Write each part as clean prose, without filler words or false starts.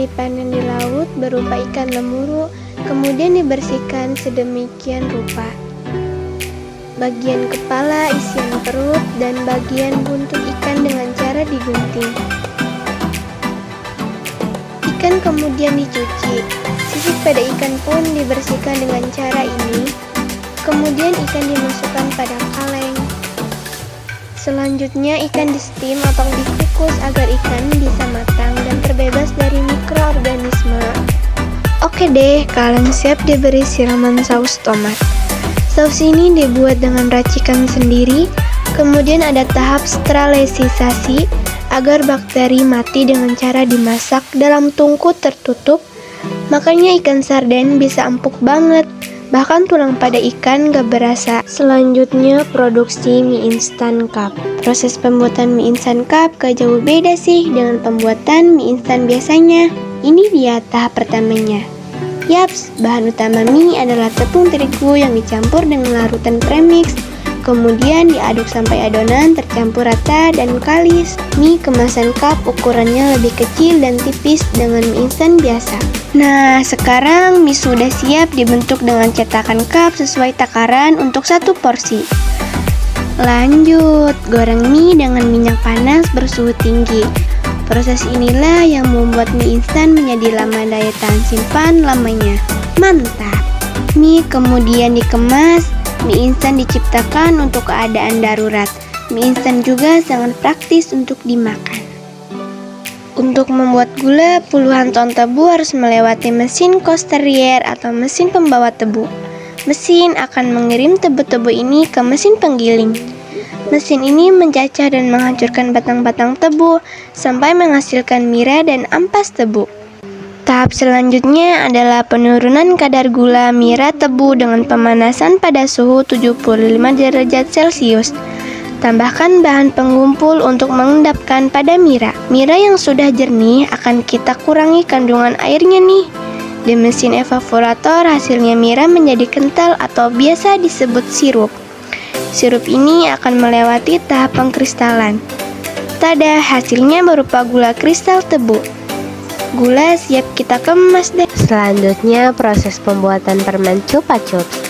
dipanen di laut berupa ikan lemuru, kemudian dibersihkan sedemikian rupa. Bagian kepala, isian perut, dan bagian buntut ikan dengan cara digunting. Ikan kemudian dicuci. Sisik pada ikan pun dibersihkan dengan cara ini. Kemudian ikan dimasukkan pada kaleng. Selanjutnya ikan di steam atau dikukus agar ikan bisa matang dan terbebas dari mikroorganisme. Oke deh, kalian siap diberi siraman saus tomat. Saus ini dibuat dengan racikan sendiri, kemudian ada tahap sterilisasi agar bakteri mati dengan cara dimasak dalam tungku tertutup. Makanya ikan sarden bisa empuk banget, bahkan tulang pada ikan gak berasa. Selanjutnya produksi mie instan cup. Proses pembuatan mie instan cup gak jauh beda sih dengan pembuatan mie instan biasanya. Ini dia tahap pertamanya. Yaps, bahan utama mie adalah tepung terigu yang dicampur dengan larutan premix. Kemudian diaduk sampai adonan tercampur rata dan kalis. Mie kemasan cup ukurannya lebih kecil dan tipis dengan mie instan biasa. Nah, sekarang mie sudah siap dibentuk dengan cetakan cup sesuai takaran untuk satu porsi. Lanjut, goreng mie dengan minyak panas bersuhu tinggi. Proses inilah yang membuat mie instan menjadi lama daya tahan simpan lamanya. Mantap! Mie kemudian dikemas. Mie instan diciptakan untuk keadaan darurat. Mie instan juga sangat praktis untuk dimakan. Untuk membuat gula, puluhan ton tebu harus melewati mesin Costerier atau mesin pembawa tebu. Mesin akan mengirim tebu-tebu ini ke mesin penggiling. Mesin ini mencacah dan menghancurkan batang-batang tebu sampai menghasilkan mira dan ampas tebu. Tahap selanjutnya adalah penurunan kadar gula mira tebu dengan pemanasan pada suhu 75 derajat Celcius. Tambahkan bahan penggumpul untuk mengendapkan pada mira. Mira yang sudah jernih akan kita kurangi kandungan airnya nih. Di mesin evaporator hasilnya mira menjadi kental atau biasa disebut sirup. Sirup ini akan melewati tahap pengkristalan. Tada, hasilnya berupa gula kristal tebu. Gula siap kita kemas deh. Selanjutnya proses pembuatan permen Chupa Chups.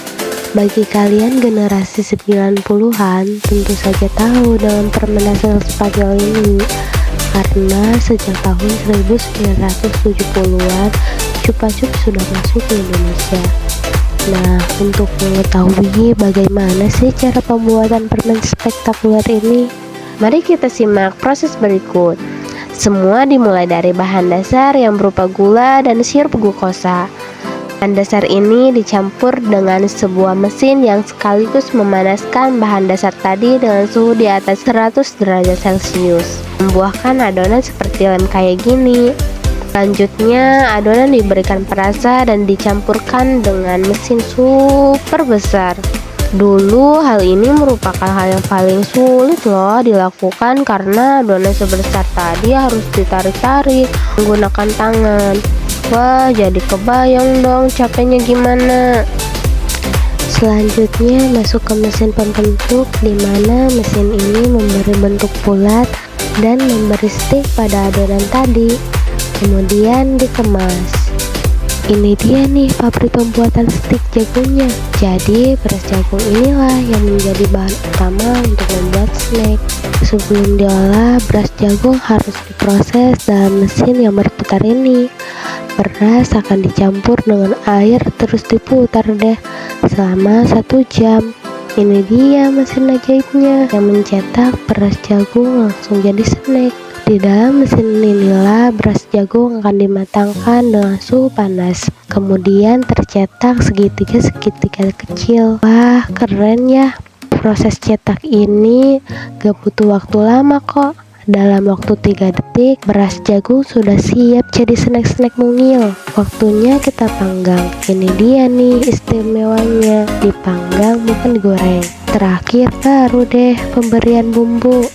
Bagi kalian generasi 90-an tentu saja tahu dengan permen hasil Spanyol ini, karena sejak tahun 1970-an Chupa Chups sudah masuk ke Indonesia. Nah, untuk mengetahui bagaimana sih cara pembuatan permen spektakuler ini, mari kita simak proses berikut. Semua dimulai dari bahan dasar yang berupa gula dan sirup glukosa. Bahan dasar ini dicampur dengan sebuah mesin yang sekaligus memanaskan bahan dasar tadi dengan suhu di atas 100 derajat Celcius. Membuahkan adonan seperti lem kayak gini. Selanjutnya adonan diberikan perasa dan dicampurkan dengan mesin super besar. Dulu hal ini merupakan hal yang paling sulit loh dilakukan karena adonan sebesar tadi harus ditarik-tarik menggunakan tangan. Wah, jadi kebayang dong capeknya gimana. Selanjutnya masuk ke mesin pembentuk, di mana mesin ini memberi bentuk bulat dan memberi stik pada adonan tadi. Kemudian dikemas. Ini dia nih pabrik pembuatan stik jagungnya. Jadi beras jagung inilah yang menjadi bahan utama untuk membuat snack. Sebelum diolah, beras jagung harus diproses dalam mesin yang berputar ini. Beras akan dicampur dengan air terus diputar deh selama 1 jam. Ini dia mesin ajaibnya yang mencetak beras jagung langsung jadi snack. Di dalam mesin inilah beras jagung akan dimatangkan dengan suhu panas. Kemudian tercetak segitiga-segitiga kecil. Wah, keren ya. Proses cetak ini gak butuh waktu lama kok. Dalam waktu 3 detik, beras jagung sudah siap jadi snack-snack mungil. Waktunya kita panggang. Ini dia nih istimewanya. Dipanggang bukan digoreng. Terakhir baru deh pemberian bumbu.